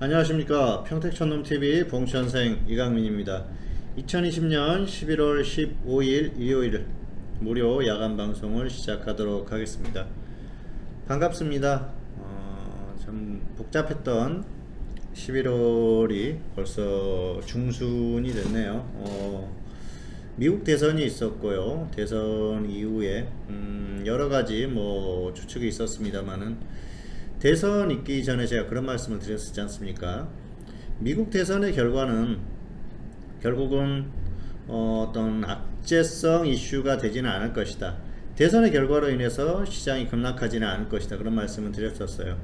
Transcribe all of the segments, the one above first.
안녕하십니까. 평택천놈TV 봉천생 이강민입니다. 2020년 11월 15일 일요일 무료 야간 방송을 시작하도록 하겠습니다. 반갑습니다. 참 복잡했던 11월이 벌써 중순이 됐네요. 미국 대선이 있었고요. 대선 이후에 여러가지 추측이 있었습니다만은 대선 있기 전에 제가 그런 말씀을 드렸지 않습니까? 미국 대선의 결과는 결국은 어떤 악재성 이슈가 되지는 않을 것이다. 대선의 결과로 인해서 시장이 급락하지는 않을 것이다. 그런 말씀을 드렸었어요.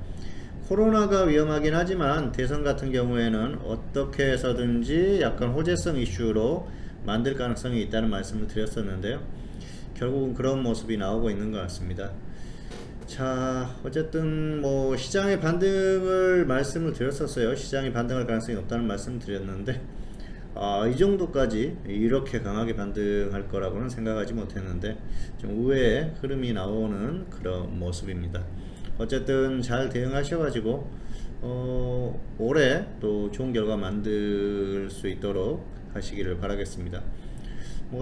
코로나가 위험하긴 하지만 대선 같은 경우에는 어떻게 해서든지 약간 호재성 이슈로 만들 가능성이 있다는 말씀을 드렸었는데요. 결국은 그런 모습이 나오고 있는 것 같습니다. 자, 어쨌든 시장의 반등을 말씀을 드렸었어요. 시장이 반등할 가능성이 없다는 말씀을 드렸는데 이 정도까지 이렇게 강하게 반등할 거라고는 생각하지 못했는데 좀 의외의 흐름이 나오는 그런 모습입니다. 어쨌든 잘 대응하셔가지고 올해 또 좋은 결과 만들 수 있도록 하시기를 바라겠습니다.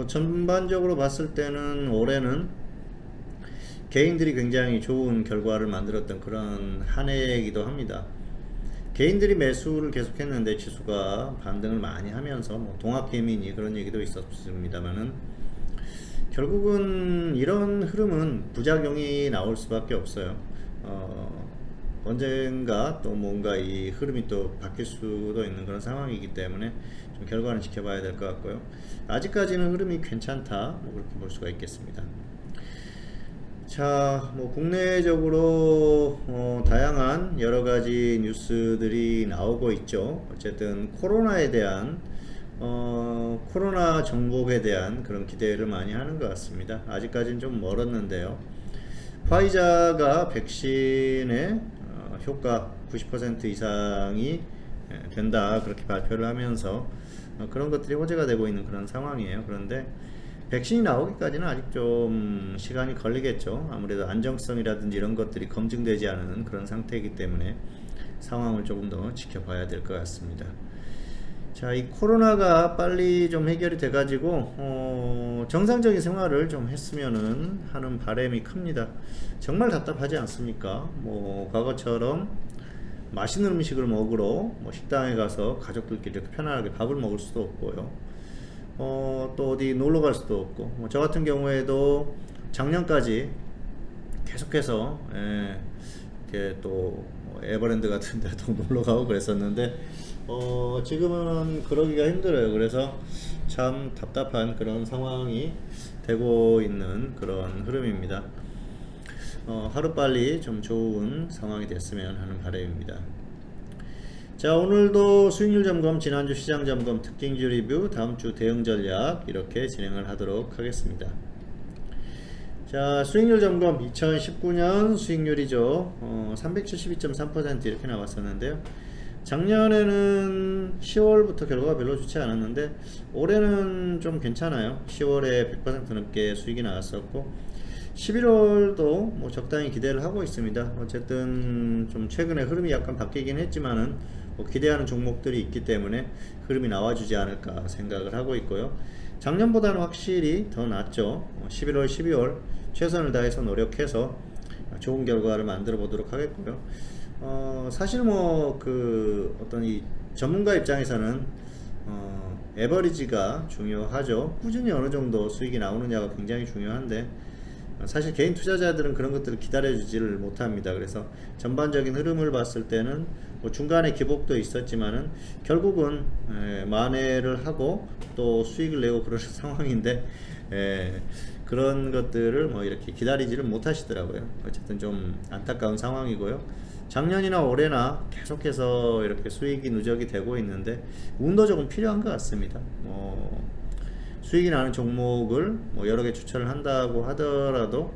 전반적으로 봤을 때는 올해는 개인들이 굉장히 좋은 결과를 만들었던 그런 한 해이기도 합니다. 개인들이 매수를 계속했는데 지수가 반등을 많이 하면서 동학개미니 그런 얘기도 있었습니다만은 결국은 이런 흐름은 부작용이 나올 수밖에 없어요. 언젠가 또 뭔가 이 흐름이 또 바뀔 수도 있는 그런 상황이기 때문에 좀 결과는 지켜봐야 될 것 같고요. 아직까지는 흐름이 괜찮다 그렇게 볼 수가 있겠습니다. 자, 국내적으로 다양한 여러가지 뉴스들이 나오고 있죠. 어쨌든 코로나에 대한 코로나 정복에 대한 그런 기대를 많이 하는 것 같습니다. 아직까지는 좀 멀었는데요. 화이자가 백신의 효과 90% 이상이 된다 그렇게 발표를 하면서 그런 것들이 호재가 되고 있는 그런 상황이에요. 그런데 백신이 나오기까지는 아직 좀 시간이 걸리겠죠. 아무래도 안정성이라든지 이런 것들이 검증되지 않은 그런 상태이기 때문에 상황을 조금 더 지켜봐야 될 것 같습니다. 자, 이 코로나가 빨리 좀 해결이 돼가지고 정상적인 생활을 좀 했으면은 하는 바람이 큽니다. 정말 답답하지 않습니까? 과거처럼 맛있는 음식을 먹으러 식당에 가서 가족들끼리 이렇게 편안하게 밥을 먹을 수도 없고요. 또 어디 놀러 갈 수도 없고, 저 같은 경우에도 작년까지 계속해서 이렇게 또 에버랜드 같은 데도 놀러 가고 그랬었는데 지금은 그러기가 힘들어요. 그래서 참 답답한 그런 상황이 되고 있는 그런 흐름입니다. 하루빨리 좀 좋은 상황이 됐으면 하는 바람입니다. 자, 오늘도 수익률 점검, 지난주 시장 점검, 특징주 리뷰, 다음주 대응 전략 이렇게 진행을 하도록 하겠습니다. 자, 수익률 점검 2019년 수익률이죠. 372.3% 이렇게 나왔었는데요. 작년에는 10월부터 결과가 별로 좋지 않았는데 올해는 좀 괜찮아요. 10월에 100% 넘게 수익이 나왔었고 11월도 적당히 기대를 하고 있습니다. 어쨌든 좀 최근에 흐름이 약간 바뀌긴 했지만은 기대하는 종목들이 있기 때문에 흐름이 나와주지 않을까 생각을 하고 있고요. 작년보다는 확실히 더 낫죠. 11월, 12월 최선을 다해서 노력해서 좋은 결과를 만들어 보도록 하겠고요. 사실 어떤 이 전문가 입장에서는 에버리지가 중요하죠. 꾸준히 어느 정도 수익이 나오느냐가 굉장히 중요한데 사실 개인 투자자들은 그런 것들을 기다려주지를 못합니다. 그래서 전반적인 흐름을 봤을 때는 중간에 기복도 있었지만은 결국은 만회를 하고 또 수익을 내고 그런 상황인데 그런 것들을 이렇게 기다리지를 못하시더라고요. 어쨌든 좀 안타까운 상황이고요. 작년이나 올해나 계속해서 이렇게 수익이 누적이 되고 있는데 운도 조금 필요한 것 같습니다. 수익이 나는 종목을 여러 개 추천을 한다고 하더라도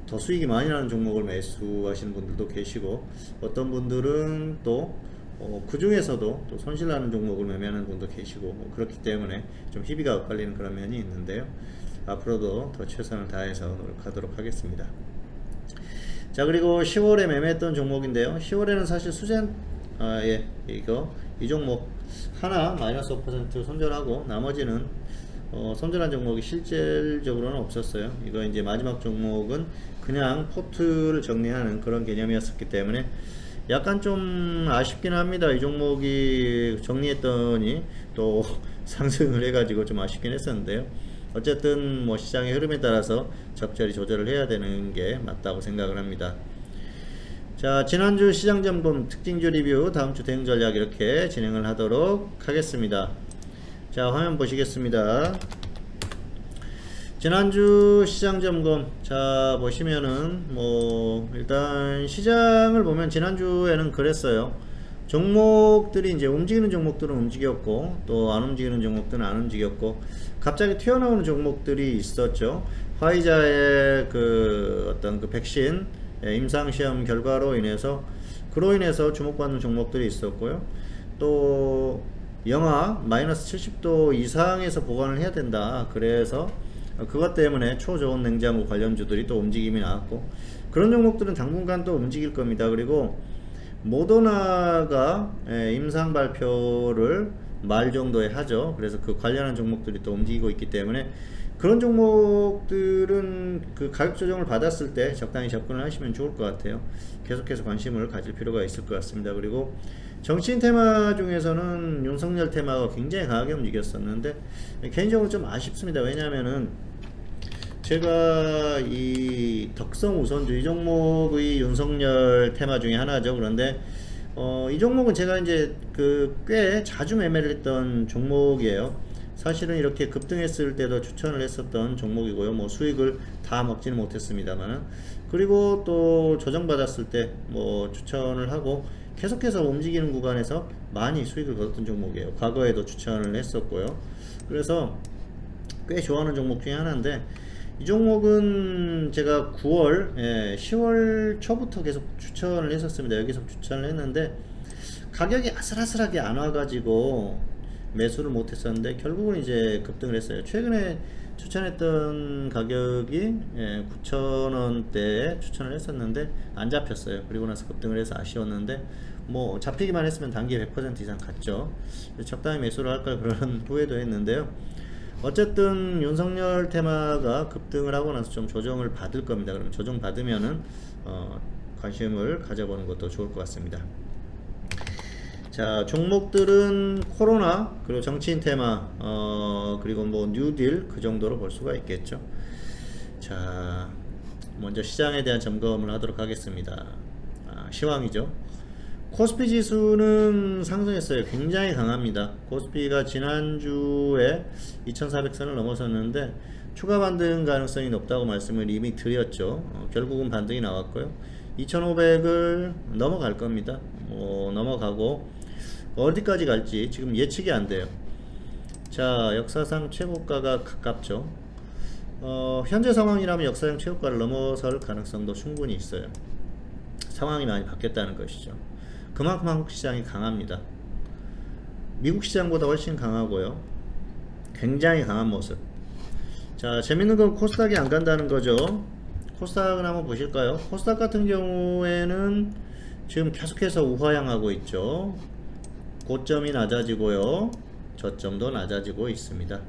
더 수익이 많이 나는 종목을 매수하시는 분들도 계시고 어떤 분들은 또 그 중에서도 또 손실 나는 종목을 매매하는 분도 계시고 그렇기 때문에 좀 희비가 엇갈리는 그런 면이 있는데요. 앞으로도 더 최선을 다해서 노력하도록 하겠습니다. 자, 그리고 10월에 매매했던 종목인데요. 10월에는 사실 예, 이 종목 하나 마이너스 5% 손절하고 나머지는 손절한 종목이 실질적으로는 없었어요. 이거 이제 마지막 종목은 그냥 포트를 정리하는 그런 개념이었기 때문에 약간 좀 아쉽긴 합니다. 이 종목이 정리했더니 또 상승을 해가지고 좀 아쉽긴 했었는데요. 어쨌든 뭐 시장의 흐름에 따라서 적절히 조절을 해야 되는 게 맞다고 생각을 합니다. 자, 지난주 시장 점검 특징주 리뷰, 다음주 대응 전략 이렇게 진행을 하도록 하겠습니다. 자, 화면 보시겠습니다. 지난주 시장 점검, 자 보시면은 뭐 일단 시장을 보면 지난주에는 그랬어요. 종목들이 이제 움직이는 종목들은 움직였고 또 안 움직이는 종목들은 안 움직였고 갑자기 튀어나오는 종목들이 있었죠. 화이자의 그 어떤 그 백신 임상시험 결과로 인해서 그로 인해서 주목받는 종목들이 있었고요. 또 영하 마이너스 70도 이상에서 보관을 해야 된다. 그래서 그것 때문에 초저온 냉장고 관련주들이 또 움직임이 나왔고 그런 종목들은 당분간 또 움직일 겁니다. 그리고 모더나가 임상 발표를 말 정도에 하죠. 그래서 그 관련한 종목들이 또 움직이고 있기 때문에 그런 종목들은 그 가격 조정을 받았을 때 적당히 접근을 하시면 좋을 것 같아요. 계속해서 관심을 가질 필요가 있을 것 같습니다. 그리고 정치인 테마 중에서는 윤석열 테마가 굉장히 강하게 움직였었는데 개인적으로 좀 아쉽습니다. 왜냐하면은 제가 이 덕성 우선주 이 종목의 윤석열 테마 중에 하나죠. 그런데 이 종목은 제가 이제 그 꽤 자주 매매를 했던 종목이에요. 사실은 이렇게 급등했을 때도 추천을 했었던 종목이고요. 뭐 수익을 다 먹지는 못했습니다만은 그리고 또 조정받았을 때 뭐 추천을 하고 계속해서 움직이는 구간에서 많이 수익을 거뒀던 종목이에요. 과거에도 추천을 했었고요. 그래서 꽤 좋아하는 종목 중에 하나인데 이 종목은 제가 9월, 10월 초부터 계속 추천을 했었습니다. 여기서 추천을 했는데 가격이 아슬아슬하게 안 와가지고 매수를 못했었는데 결국은 이제 급등을 했어요. 최근에 추천했던 가격이 9,000원대에 추천을 했었는데 안 잡혔어요. 그리고 나서 급등을 해서 아쉬웠는데 뭐 잡히기만 했으면 단기에 100% 이상 갔죠. 적당히 매수를 할까 그런 후회도 했는데요. 어쨌든 윤석열 테마가 급등을 하고 나서 좀 조정을 받을 겁니다. 그럼 조정 받으면은 관심을 가져보는 것도 좋을 것 같습니다. 자, 종목들은 코로나 그리고 정치인 테마 그리고 뭐 뉴딜 그 정도로 볼 수가 있겠죠. 자, 먼저 시장에 대한 점검을 하도록 하겠습니다. 시황이죠. 코스피 지수는 상승했어요. 굉장히 강합니다. 코스피가 지난주에 2400선을 넘어섰는데 추가 반등 가능성이 높다고 말씀을 이미 드렸죠. 결국은 반등이 나왔고요. 2500을 넘어갈 겁니다. 넘어가고 어디까지 갈지 지금 예측이 안 돼요. 자, 역사상 최고가가 가깝죠. 현재 상황이라면 역사상 최고가를 넘어설 가능성도 충분히 있어요. 상황이 많이 바뀌었다는 것이죠. 그만큼 한국 시장이 강합니다. 미국 시장보다 훨씬 강하고요. 굉장히 강한 모습. 자, 재밌는 건 코스닥이 안 간다는 거죠. 코스닥은 한번 보실까요? 코스닥 같은 경우에는 지금 계속해서 우하향하고 있죠. 고점이 낮아지고요. 저점도 낮아지고 있습니다.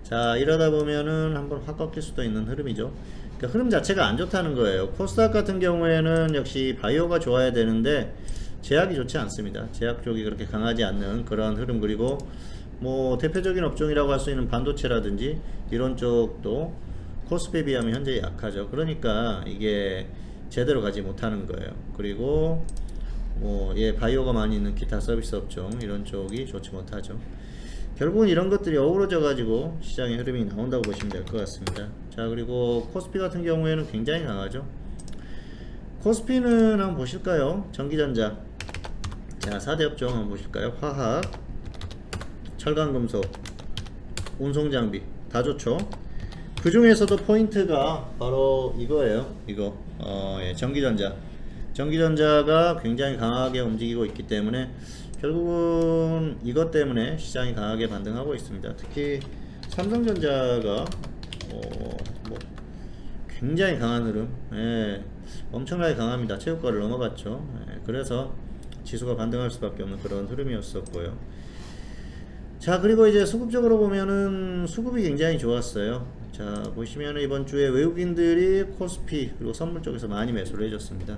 자, 이러다 보면은 한번 확 꺾일 수도 있는 흐름이죠. 그러니까 흐름 자체가 안 좋다는 거예요. 코스닥 같은 경우에는 역시 바이오가 좋아야 되는데 제약이 좋지 않습니다. 제약 쪽이 그렇게 강하지 않는 그런 흐름. 그리고 뭐 대표적인 업종이라고 할 수 있는 반도체라든지 이런 쪽도 코스피에 비하면 현재 약하죠. 그러니까 이게 제대로 가지 못하는 거예요. 그리고 뭐 바이오가 많이 있는 기타 서비스 업종 이런 쪽이 좋지 못하죠. 결국은 이런 것들이 어우러져 가지고 시장의 흐름이 나온다고 보시면 될 것 같습니다. 자, 그리고 코스피 같은 경우에는 굉장히 강하죠. 코스피는 한번 보실까요? 전기전자. 자, 4대 업종 한번 보실까요? 화학, 철강금속, 운송장비 다 좋죠. 그 중에서도 포인트가 바로 이거예요. 이거 전기전자. 전기전자가 굉장히 강하게 움직이고 있기 때문에 결국은 이것 때문에 시장이 강하게 반등하고 있습니다. 특히 삼성전자가 굉장히 강한 흐름, 엄청나게 강합니다. 최고가를 넘어갔죠. 그래서 지수가 반등할 수밖에 없는 그런 흐름이었었고요. 자, 그리고 이제 수급적으로 보면은 수급이 굉장히 좋았어요. 자, 보시면은 이번 주에 외국인들이 코스피 그리고 선물 쪽에서 많이 매수를 해줬습니다.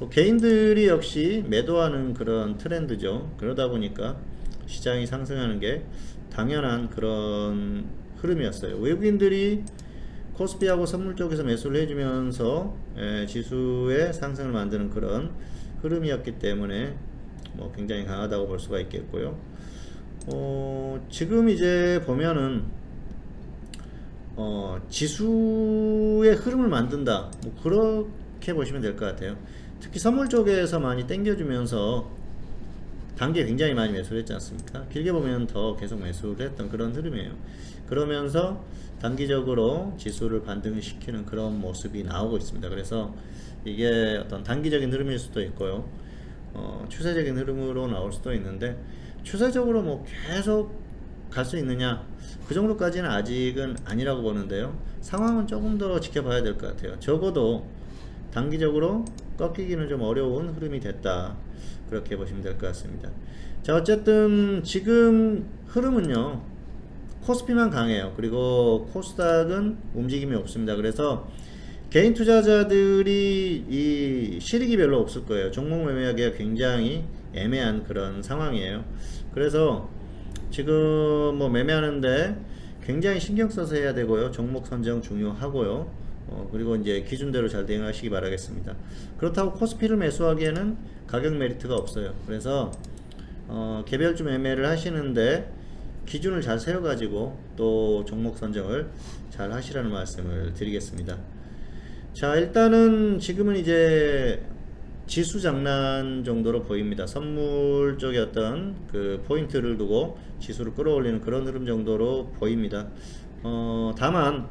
개인들이 역시 매도하는 그런 트렌드죠. 그러다 보니까 시장이 상승하는 게 당연한 그런 흐름이었어요. 외국인들이 코스피하고 선물 쪽에서 매수를 해주면서 지수의 상승을 만드는 그런 흐름이었기 때문에 뭐 굉장히 강하다고 볼 수가 있겠고요. 지금 이제 보면은 지수의 흐름을 만든다, 뭐 그렇게 보시면 될 것 같아요. 특히 선물 쪽에서 많이 당겨주면서 단기에 굉장히 많이 매수를 했지 않습니까? 길게 보면 더 계속 매수를 했던 그런 흐름이에요. 그러면서 단기적으로 지수를 반등시키는 그런 모습이 나오고 있습니다. 그래서 이게 어떤 단기적인 흐름일 수도 있고요, 추세적인 흐름으로 나올 수도 있는데, 추세적으로 뭐 계속 갈 수 있느냐, 그 정도까지는 아직은 아니라고 보는데요. 상황은 조금 더 지켜봐야 될 것 같아요. 적어도 단기적으로 꺾이기는 좀 어려운 흐름이 됐다, 그렇게 보시면 될 것 같습니다. 자, 어쨌든 지금 흐름은요, 코스피만 강해요. 그리고 코스닥은 움직임이 없습니다. 그래서 개인 투자자들이 이 실익이 별로 없을 거예요. 종목 매매하기가 굉장히 애매한 그런 상황이에요. 그래서 지금 뭐 매매하는데 굉장히 신경 써서 해야 되고요. 종목 선정 중요하고요. 그리고 이제 기준대로 잘 대응하시기 바라겠습니다. 그렇다고 코스피를 매수하기에는 가격 메리트가 없어요. 그래서 개별주 매매를 하시는데 기준을 잘 세워가지고 또 종목 선정을 잘 하시라는 말씀을 드리겠습니다. 자, 일단은 지금은 이제 지수 장난 정도로 보입니다. 선물 쪽에 어떤 그 포인트를 두고 지수를 끌어올리는 그런 흐름 정도로 보입니다. 다만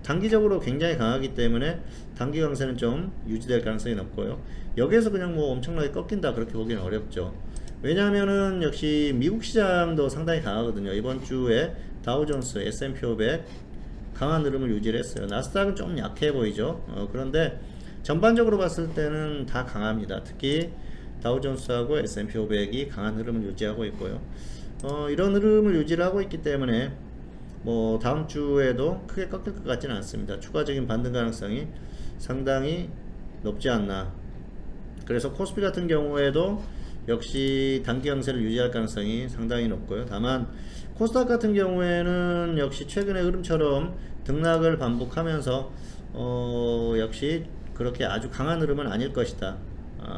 단기적으로 굉장히 강하기 때문에 단기 강세는 좀 유지될 가능성이 높고요. 여기에서 그냥 뭐 엄청나게 꺾인다, 그렇게 보기는 어렵죠. 왜냐하면은 역시 미국 시장도 상당히 강하거든요. 이번 주에 다우존스, S&P 500 강한 흐름을 유지를 했어요. 나스닥은 좀 약해 보이죠. 그런데 전반적으로 봤을 때는 다 강합니다. 특히 다우존스하고 S&P 500이 강한 흐름을 유지하고 있고요. 이런 흐름을 유지를 하고 있기 때문에 뭐 다음 주에도 크게 꺾일 것 같지는 않습니다. 추가적인 반등 가능성이 상당히 높지 않나. 그래서 코스피 같은 경우에도 역시 단기 강세를 유지할 가능성이 상당히 높고요. 다만 코스닥 같은 경우에는 역시 최근의 흐름처럼 등락을 반복하면서 역시 그렇게 아주 강한 흐름은 아닐 것이다,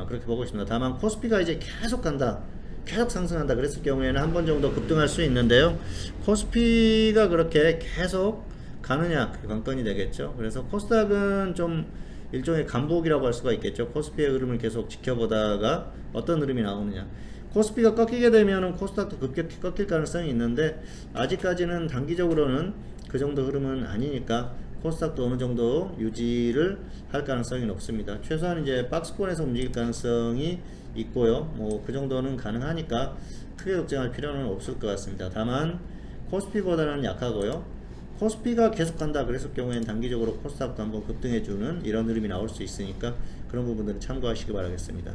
그렇게 보고 있습니다. 다만 코스피가 이제 계속 간다, 계속 상승한다 그랬을 경우에는 한 번 정도 급등할 수 있는데요. 코스피가 그렇게 계속 가느냐, 그게 관건이 되겠죠. 그래서 코스닥은 좀 일종의 간복이라고 할 수가 있겠죠. 코스피의 흐름을 계속 지켜보다가 어떤 흐름이 나오느냐. 코스피가 꺾이게 되면 코스닥도 급격히 꺾일 가능성이 있는데, 아직까지는 단기적으로는 그 정도 흐름은 아니니까 코스닥도 어느 정도 유지를 할 가능성이 높습니다. 최소한 이제 박스권에서 움직일 가능성이 있고요. 뭐 그 정도는 가능하니까 크게 걱정할 필요는 없을 것 같습니다. 다만 코스피보다는 약하고요. 코스피가 계속 간다 그랬을 경우에는 단기적으로 코스닥도 한번 급등해주는 이런 흐름이 나올 수 있으니까 그런 부분들은 참고하시기 바라겠습니다.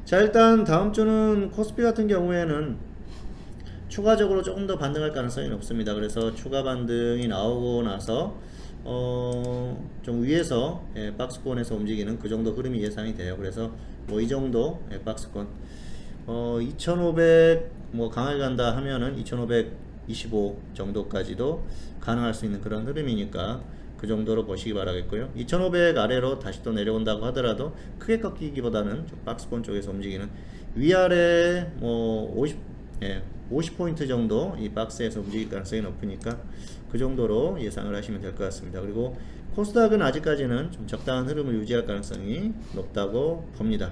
자, 일단 다음 주는 코스피 같은 경우에는 추가적으로 조금 더 반등할 가능성이 높습니다. 그래서 추가 반등이 나오고 나서 좀 위에서 박스권에서 움직이는 그 정도 흐름이 예상이 돼요. 그래서 뭐 이 정도 박스권 2500 뭐 강하게 간다 하면은 2525 정도까지도 가능할 수 있는 그런 흐름이니까 그 정도로 보시기 바라겠고요. 2500 아래로 다시 또 내려온다고 하더라도 크게 꺾이기보다는 박스권 쪽에서 움직이는 위아래 뭐 50포인트 정도 이 박스에서 움직일 가능성이 높으니까 그 정도로 예상을 하시면 될 것 같습니다. 그리고 코스닥은 아직까지는 좀 적당한 흐름을 유지할 가능성이 높다고 봅니다.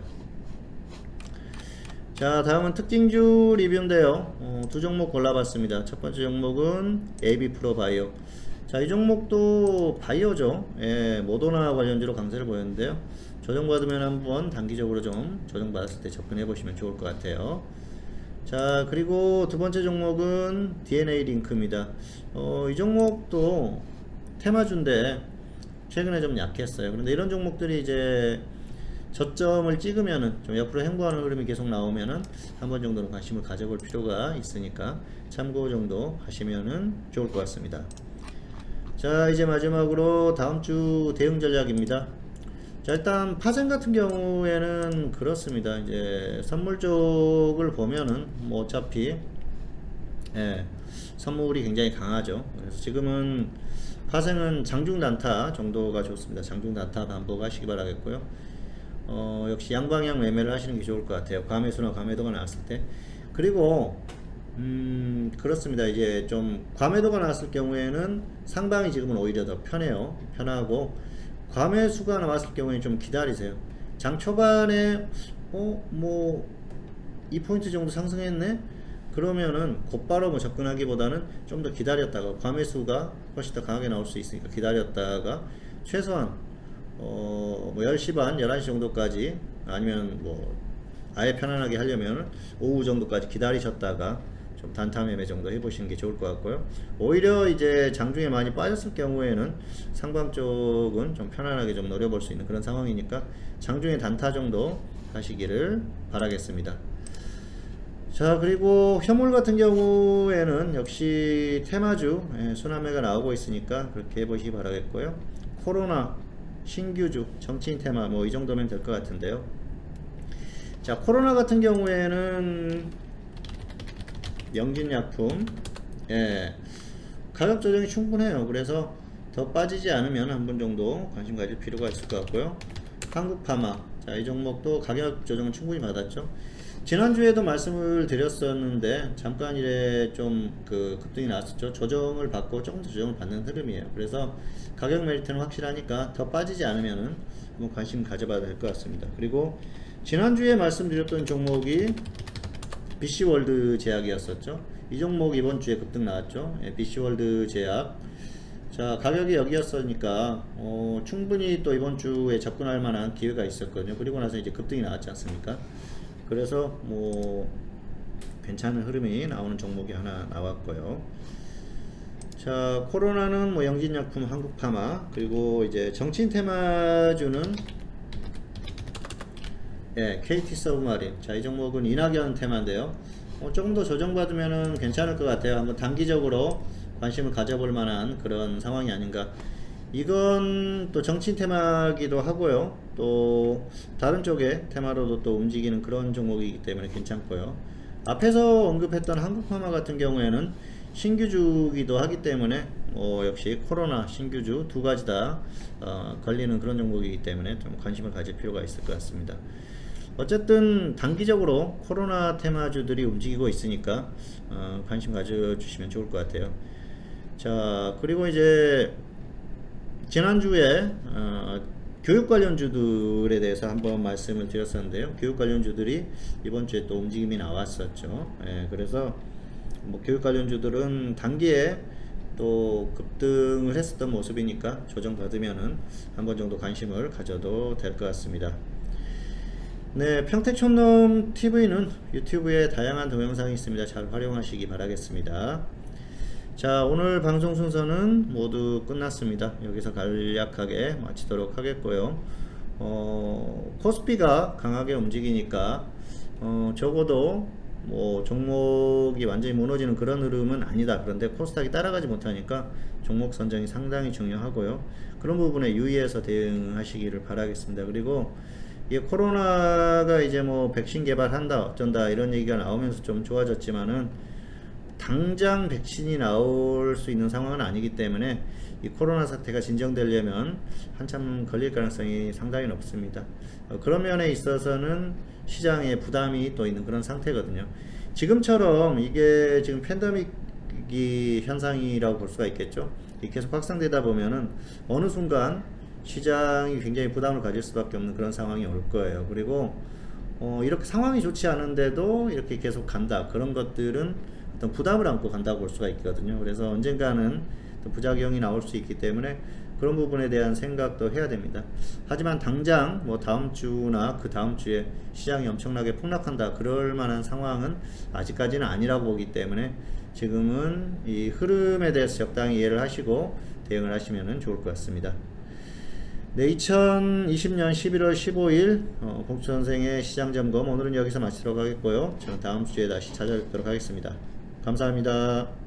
자, 다음은 특징주 리뷰인데요. 두 종목 골라봤습니다. 첫 번째 종목은 AB프로 바이오. 자, 이 종목도 바이오죠. 모더나 관련주로 강세를 보였는데요. 조정받으면 한번 단기적으로 좀 조정받았을 때 접근해 보시면 좋을 것 같아요. 자, 그리고 두 번째 종목은 DNA 링크입니다. 이 종목도 테마주인데 최근에 좀 약했어요. 그런데 이런 종목들이 이제 저점을 찍으면은 좀 옆으로 횡보하는 흐름이 계속 나오면은 한 번 정도는 관심을 가져볼 필요가 있으니까 참고 정도 하시면은 좋을 것 같습니다. 자, 이제 마지막으로 다음 주 대응 전략입니다. 자, 일단 파생 같은 경우에는 그렇습니다. 이제 선물 쪽을 보면은 뭐 어차피 선물이 굉장히 강하죠. 그래서 지금은 파생은 장중 단타 정도가 좋습니다. 장중 단타 반복하시기 바라겠고요. 역시 양방향 매매를 하시는 게 좋을 것 같아요. 과매수나 과매도가 나왔을 때. 그리고 그렇습니다. 이제 좀 과매도가 나왔을 경우에는 상방이 지금은 오히려 더 편해요. 편하고 과매수가 나왔을 경우에 좀 기다리세요. 장 초반에 뭐 2포인트 정도 상승했네? 그러면은 곧바로 뭐 접근하기보다는 좀 더 기다렸다가 과매수가 훨씬 더 강하게 나올 수 있으니까 기다렸다가 최소한 뭐 10시 반, 11시 정도까지 아니면 뭐 아예 편안하게 하려면 오후 정도까지 기다리셨다가 좀 단타 매매 정도 해보시는 게 좋을 것 같고요. 오히려 이제 장중에 많이 빠졌을 경우에는 상방 쪽은 좀 편안하게 좀 노려볼 수 있는 그런 상황이니까 장중에 단타 정도 하시기를 바라겠습니다. 자, 그리고 현물 같은 경우에는 역시 테마주 순환매가 나오고 있으니까 그렇게 해보시기 바라겠고요. 코로나, 신규주, 정치인 테마 뭐 이 정도면 될 것 같은데요. 자, 코로나 같은 경우에는 영진약품 가격 조정이 충분해요. 그래서 더 빠지지 않으면 한 번 정도 관심 가질 필요가 있을 것 같고요. 한국파마, 자, 이 종목도 가격 조정은 충분히 받았죠. 지난주에도 말씀을 드렸었는데 잠깐 이래 좀 급등이 나왔었죠. 조정을 받고 조금 더 조정을 받는 흐름이에요. 그래서 가격 메리트는 확실하니까 더 빠지지 않으면은 한번 관심 가져봐야 될 것 같습니다. 그리고 지난주에 말씀드렸던 종목이 BC월드 제약이었었죠. 이 종목 이번 주에 급등 나왔죠. BC월드 제약. 자, 가격이 여기였으니까 충분히 또 이번 주에 접근할 만한 기회가 있었거든요. 그리고 나서 이제 급등이 나왔지 않습니까? 그래서 뭐 괜찮은 흐름이 나오는 종목이 하나 나왔고요. 자, 코로나는 뭐 영진약품, 한국파마, 그리고 이제 정치인 테마주는 KT 서브마린. 자, 이 종목은 이낙연 테마인데요. 조금 더 조정받으면은 괜찮을 것 같아요. 한번 단기적으로 관심을 가져볼 만한 그런 상황이 아닌가. 이건 또 정치인 테마기도 하고요. 또 다른 쪽의 테마로도 또 움직이는 그런 종목이기 때문에 괜찮고요. 앞에서 언급했던 한국파마 같은 경우에는 신규주기도 하기 때문에 역시 코로나, 신규주 두 가지 다 걸리는 그런 종목이기 때문에 좀 관심을 가질 필요가 있을 것 같습니다. 어쨌든 단기적으로 코로나 테마주들이 움직이고 있으니까 관심 가져주시면 좋을 것 같아요. 자, 그리고 이제 지난주에 교육 관련주들에 대해서 한번 말씀을 드렸었는데요. 교육 관련주들이 이번 주에 또 움직임이 나왔었죠. 그래서 뭐 교육 관련주들은 단기에 또 급등을 했었던 모습이니까 조정받으면은 한번 정도 관심을 가져도 될 것 같습니다. 네, 평택촌놈 TV는 유튜브에 다양한 동영상이 있습니다. 잘 활용하시기 바라겠습니다. 자, 오늘 방송 순서는 모두 끝났습니다. 여기서 간략하게 마치도록 하겠고요. 코스피가 강하게 움직이니까 적어도 뭐 종목이 완전히 무너지는 그런 흐름은 아니다. 그런데 코스닥이 따라가지 못하니까 종목 선정이 상당히 중요하고요. 그런 부분에 유의해서 대응하시기를 바라겠습니다. 그리고 이게 코로나가 이제 뭐 백신 개발한다 어쩐다 이런 얘기가 나오면서 좀 좋아졌지만은 당장 백신이 나올 수 있는 상황은 아니기 때문에 이 코로나 사태가 진정되려면 한참 걸릴 가능성이 상당히 높습니다. 그런 면에 있어서는 시장에 부담이 또 있는 그런 상태거든요. 지금처럼 이게 지금 팬데믹이 현상이라고 볼 수가 있겠죠. 계속 확산되다 보면은 어느 순간 시장이 굉장히 부담을 가질 수밖에 없는 그런 상황이 올 거예요. 그리고 이렇게 상황이 좋지 않은데도 이렇게 계속 간다. 그런 것들은 어떤 부담을 안고 간다고 볼 수가 있거든요. 그래서 언젠가는 부작용이 나올 수 있기 때문에 그런 부분에 대한 생각도 해야 됩니다. 하지만 당장 뭐 다음 주나 그 다음 주에 시장이 엄청나게 폭락한다 그럴 만한 상황은 아직까지는 아니라고 보기 때문에 지금은 이 흐름에 대해서 적당히 이해를 하시고 대응을 하시면 좋을 것 같습니다. 네, 2020년 11월 15일 공수선생의 시장점검 오늘은 여기서 마치도록 하겠고요. 저는 다음 주에 다시 찾아뵙도록 하겠습니다. 감사합니다.